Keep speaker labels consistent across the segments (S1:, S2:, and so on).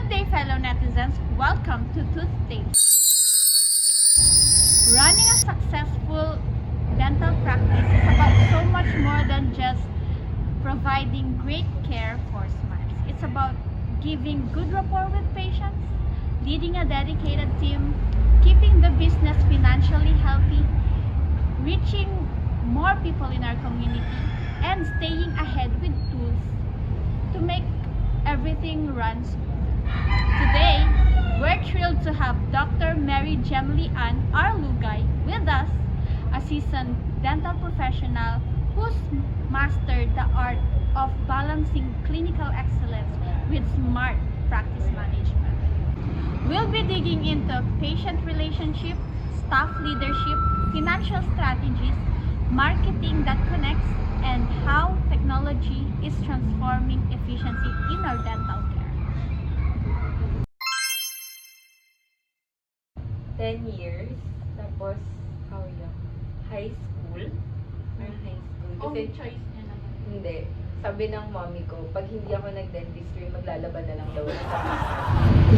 S1: Good day, fellow netizens. Welcome to Tooth Tales. Running a successful dental practice is about so much more than just providing great care for smiles. It's about giving good rapport with patients, leading a dedicated team, keeping the business financially healthy, reaching more people in our community, and staying ahead with tools to make everything run smooth. Today, we're thrilled to have Dr. Mary Gemily Ann Arlugay with us, a seasoned dental professional who's mastered the art of balancing clinical excellence with smart practice management. We'll be digging into patient relationship, staff leadership, financial strategies, marketing that connects, and how technology is transforming efficiency in our dental care.
S2: 10 years, tapos, how young? High school? Parang high school. Kasi,
S1: Choice niya naman.
S2: hindi. Sabi ng mommy ko, pag hindi ako nag-dentistry, maglalaban na lang daw ako.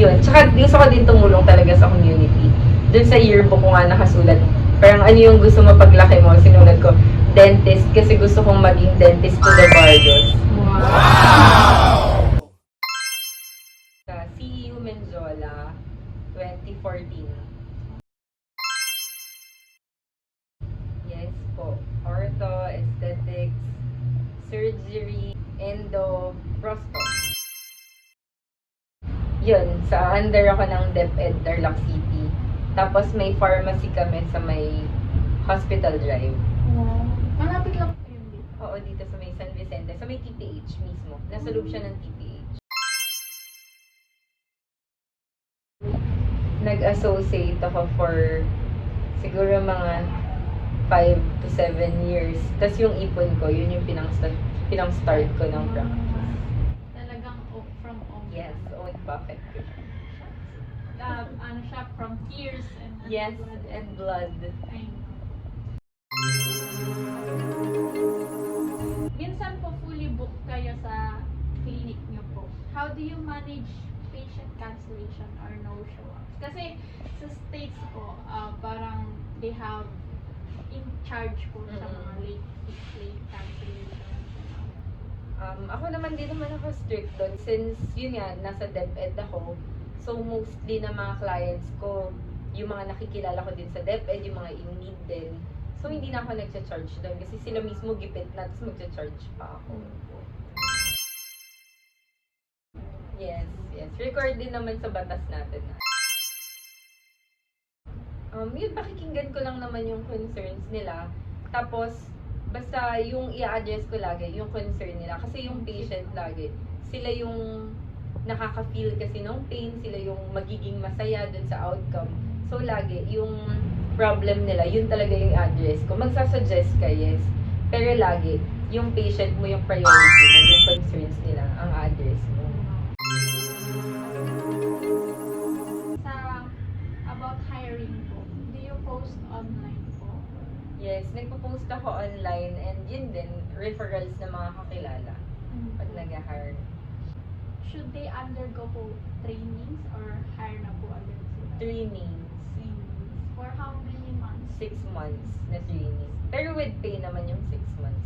S2: Yun. Tsaka gusto ko din tumulong talaga sa community. Doon sa yearbook ko nga nakasulat, parang ano yung gusto mo paglaki mo, sinulat ko, dentist, kasi gusto kong maging dentist to the barrios.
S1: Wow!
S2: Sa CEU Menjola, 2014. Yes po. Ortho, aesthetics, surgery, endo, prosto. Yun, sa under ako ng DepEd Tarlac City. Tapos may pharmacy kami sa may Hospital Drive.
S1: Wow. Malapit lang po yun dito.
S2: Oo, dito sa may San Vicente, sa may TPH mismo. Nasa loob siya ng TPH. Nag-associate ako for siguro mga 5 to 7 years. Tapos yung ipon ko, yun yung pinang-start ko ng practice.
S1: Talagang from own.
S2: Yes, own bucket.
S1: Ano siya, from tears and
S2: Yes,
S1: blood.
S2: and blood.
S1: I know. Minsan po fully booked kayo sa clinic niyo po. How do you manage patient cancellation or no-show-ups? Kasi sa States po, parang they have in charge po sa mga late cancellation.
S2: Ako naman din naman ako strict doon. Since yun nga, nasa DepEd ako, so mostly na mga clients ko, yung mga nakikilala ko din sa DepEd, yung mga in-need din. So hindi na ako nagcha-charge doon kasi sila mismo gipit na, tapos magcha-charge pa ako. Yes. Record din naman sa batas natin. Yun, pakikinggan ko lang naman yung concerns nila. Tapos, basta yung i-address ko lagi, yung concern nila. Kasi yung patient lagi, sila yung nakaka-feel kasi ng pain, sila yung magiging masaya dun sa outcome. So, lagi, yung problem nila, yun talaga yung address ko. Magsasuggest ka, yes. Pero lagi, yung patient mo yung priority mo, yung concerns nila, ang address mo.
S1: Sa about hiring po, do you post online po?
S2: Yes, nagpo-post ako online and yun din, referrals ng mga kakilala pag nag-hire.
S1: Should they undergo po trainings or hire na po agad sila?
S2: Trainings.
S1: For how many months?
S2: 6 months na training. Pero with pay naman yung 6 months.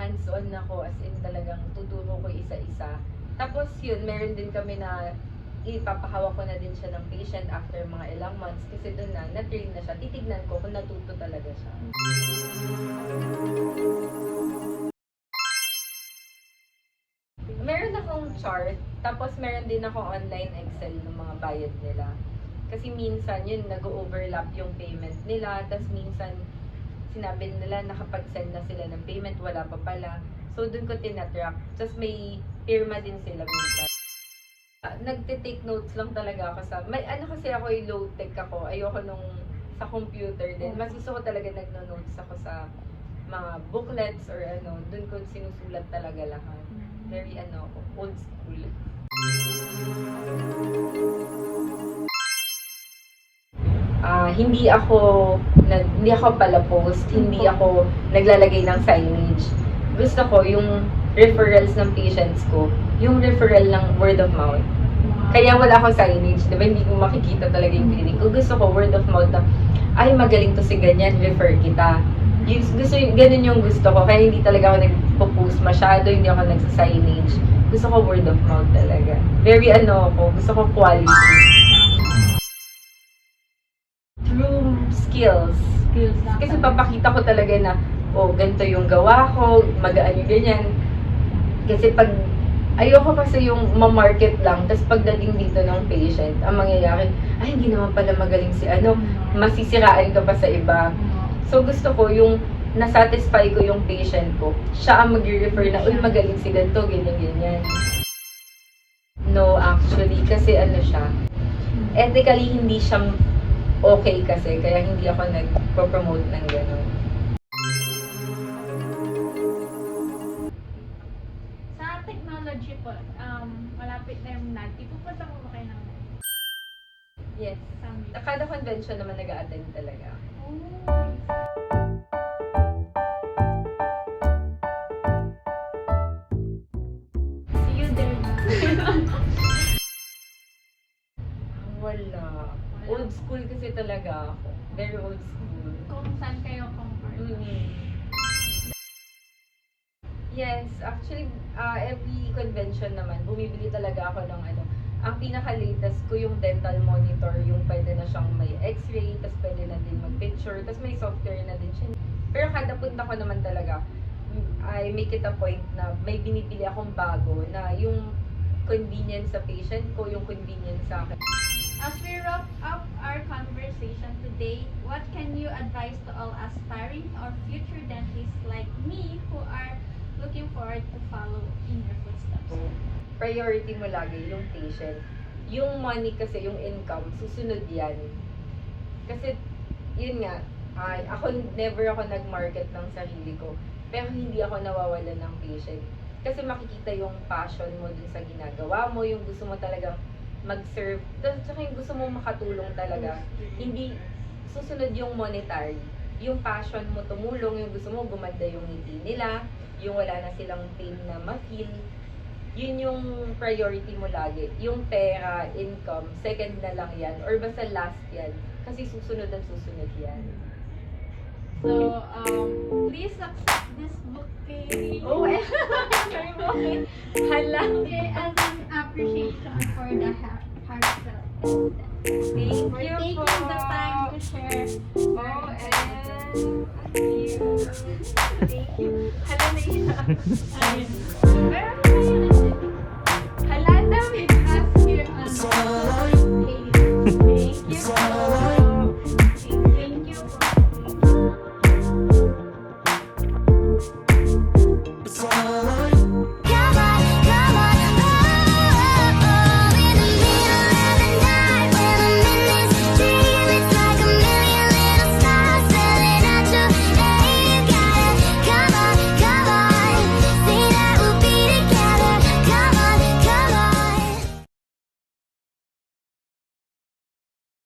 S2: Hands-on ako, as in talagang tuturo ko isa-isa. Tapos yun, meron din kami na ipapahawak ko na din siya ng patient after mga ilang months kasi doon na-train na siya. Titignan ko kung natuto talaga siya. Meron akong chart, tapos meron din akong online Excel ng mga bayad nila. Kasi minsan yun, nag-overlap yung payment nila, tapos minsan sinabi nila nakapag-send na sila ng payment, wala pa pala. So dun ko tinatrack. Tapos may pirma din sila minsan. Nagte-take notes lang talaga ako sa, may ano kasi ako, low-tech ako, ayoko nung sa computer din. Mas gusto ko talaga nagno-notes ako sa mga booklets or ano, dun ko sinusulat talaga lahat. Very old school. Hindi ako pala post, hindi ako naglalagay ng signage. Gusto ko yung referrals ng patients ko, yung referral ng word of mouth. Kaya wala akong signage, di ba? Hindi ko makikita talaga yung clinic ko. Gusto ko word of mouth na, ay, magaling to si ganyan, refer kita. Ganun yung gusto ko. Kaya hindi talaga ako nagpo-post masyado, hindi ako nagsa-signage. Gusto ko word of mouth talaga. Very gusto ko quality. Through skills. Kasi papakita ko talaga na, ganito yung gawa ko, magaan yung ganyan. Kasi ayoko kasi yung ma-market lang, tapos pagdating dito ng patient, ang mangyayari, ay, hindi naman pala magaling si masisiraan ka pa sa iba. So, gusto ko yung nasatisfy ko yung patient ko. Siya ang mag-refer na, uy, magaling si ganito, ganyan. No, actually, kasi siya, ethically, hindi siya okay kasi, kaya hindi ako nag-promote ng gano'n.
S1: Sa technology po, malapit na yung NAD. Ipupunta mo ba kayo ng
S2: Yes.
S1: summit?
S2: Kada convention naman nag-a-attend talaga.
S1: See you there.
S2: Wala. Old school kasi talaga ako. Very old school.
S1: Kung saan kayo comfort.
S2: Yes, actually, every convention naman, bumibili talaga ako ng ang pinaka-latest ko yung dental monitor, yung pwede na siyang may x-ray, tas pwede na din mag-picture, tas may software na din siya. Pero kada punta ko naman talaga, I make it a point na may binibili akong bago na yung convenience sa patient ko, yung convenience sa akin.
S1: As we wrap up our conversation today, what can you advise to all aspiring or future dentists like me who are looking forward to follow in your footsteps?
S2: Priority mo lagi yung patient. Yung money kasi, yung income, susunod yan. Kasi, yun nga, never ako nag-market ng sarili ko. Pero hindi ako nawawalan ng patient. Kasi makikita yung passion mo dun sa ginagawa mo, yung gusto mo talagang mag-serve, tsaka yung gusto mo makatulong talaga. Hindi susunod yung monetary. Yung passion mo tumulong, yung gusto mo gumanda yung ngiti nila, yung wala na silang pain na ma-feel. Yun yung priority mo lagi. Yung pera, income, second na lang yan. Or basta last yan. Kasi susunod at susunod yan.
S1: So, please accept this bouquet. Sorry, bouquet.
S2: Hala!
S1: As an appreciation for the heartfelt.
S2: Thank
S1: For
S2: you
S1: taking
S2: po.
S1: the time to share.
S2: Thank you. Thank you. Hala na
S1: Ayun. Pero